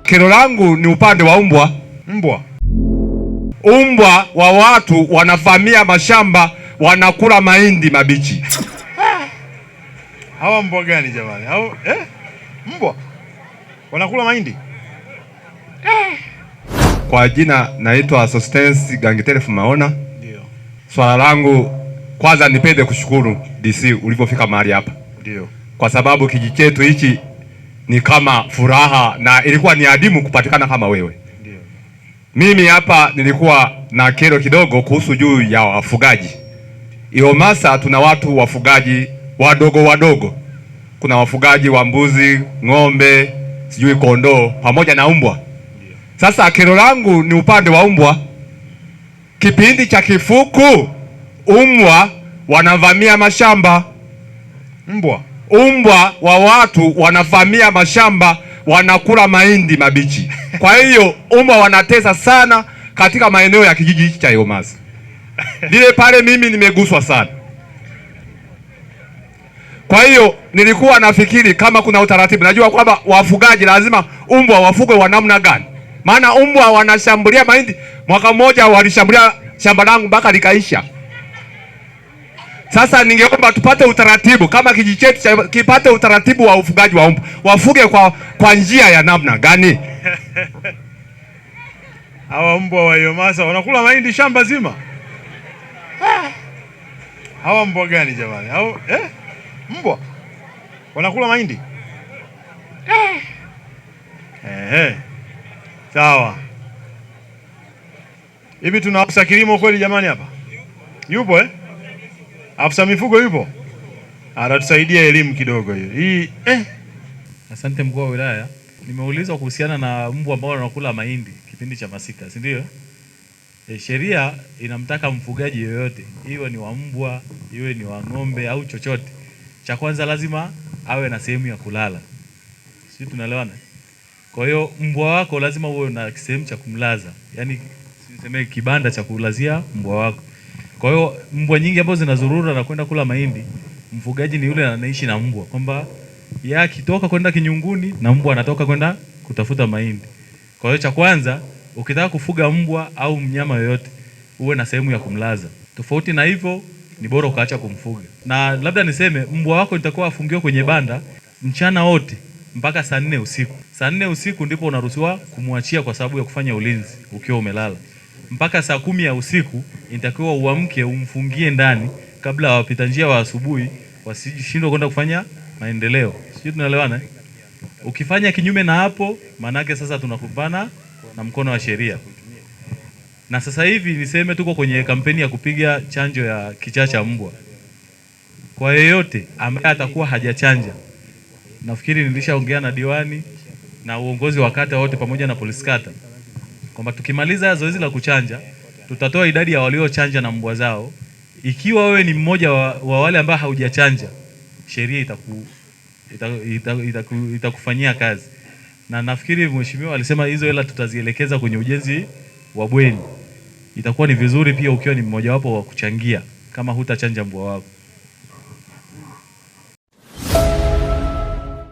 Kero langu ni upande wa mbwa. Mbwa wa watu wanavamia mashamba, wanakula mahindi mabichi. Hawa mbwa gani jamani? Mbwa wanakula mahindi? Kwa jina naitwa Sostensi Gangitelefu Maona. Ndio. Swala langu kwanza, nipende kushukuru DC ulipofika mahali hapa. Ndio. Kwa sababu kijiji chetu hichi ni kama furaha na ilikuwa ni adimu kupatikana kama wewe. Ndio. Mimi hapa nilikuwa na kero kidogo kuhusu juu ya wafugaji. Iomasa tuna watu wafugaji wadogo. Kuna wafugaji wa mbuzi, ng'ombe, sijui kondoo pamoja na mbwa. Sasa kero langu ni upande wa mbwa. Kipindi cha kifuku mbwa wanavamia mashamba. Mbwa wa watu wanavamia mashamba, wanakula mahindi mabichi. Kwa hiyo mbwa wanatesa sana katika maeneo ya kijiji cha Iomasa. Lile pale mimi nimeguswa sana. Kwa hiyo nilikuwa nafikiri kama kuna utaratibu. Najua kwamba wafugaji lazima mbwa wafugwe wa namna gani. Maana mbwa wanashambulia mahindi. Mwaka mmoja walishambulia shamba langu mpaka likaisha. Sasa ningeomba tupate utaratibu kama kijiji chetu kipate utaratibu wa ufugaji wa mbwa. Wafuge kwa njia ya namna gani? Hawa mbwa wa Iomasa wanakula mahindi shamba zima. Hawa mbwa gani jamani? Mbwa wanakula mahindi? Sawa. Hivi tuna afisa kilimo kweli jamani hapa? Yupo Afisa mifugo yupo? Atatusaidia elimu kidogo hiyo. Asante mkuu wa wilaya. Nimeulizwa kuhusiana na mbwa ambao wanakula mahindi kipindi cha masika, si ndio? Sheria inamtaka mfugaji yoyote, iwe ni wa mbwa, iwe ni wa ng'ombe au chochote, cha kwanza lazima awe na sehemu ya kulala. Sisi tunaelewana? Kwa hiyo mbwa wako lazima uwe na sehemu cha kumlaza. Yaani siseme kibanda cha kulazia mbwa wako. Kwa hiyo mbwa nyingi ambazo zinazurura na kwenda kula mahindi, mfugaji ni yule anaishi na mbwa, kwamba yeye akitoka kwenda kinyunguni na mbwa anatoka kwenda kutafuta mahindi. Kwa hiyo cha kwanza, ukitaka kufuga mbwa au mnyama yoyote, uwe na sehemu ya kumlaza. Tofauti na hivyo ni bora ukaacha kumfuga. Na labda niseme mbwa wako itakuwa afungiwe kwenye banda mchana wote mpaka saa 4 usiku. Saa 4 usiku ndipo unaruhusiwa kumwachia kwa sababu ya kufanya ulinzi ukiwa umelala. Mpaka saa 10 ya usiku inatakiwa uamke umfungie ndani kabla wapita njia wa asubuhi wasishindwe kwenda kufanya maendeleo. Sisi tunaelewana? Ukifanya kinyume na hapo, manake sasa tunakumbana na mkono wa sheria. Na sasa hivi niseme tuko kwenye kampeni ya kupiga chanjo ya kichaa cha mbwa. Kwa yeyote ambaye atakuwa hajachanja, nafikiri nilishaongea na diwani na uongozi wa kata wote pamoja na polisi kata, kwamba tukimaliza zoezi la kuchanja, tutatoa idadi ya waliochanja na mbwa zao. Ikiwa wewe ni mmoja wa wale ambao haujachanja, sheria itakufanyia kazi. Na nafikiri mheshimiwa alisema hizo hela tutazielekeza kwenye ujenzi wa bweni. Itakuwa ni vizuri pia ukiwa ni mmoja wapo wa kuchangia kama hutachanja mbwa wako.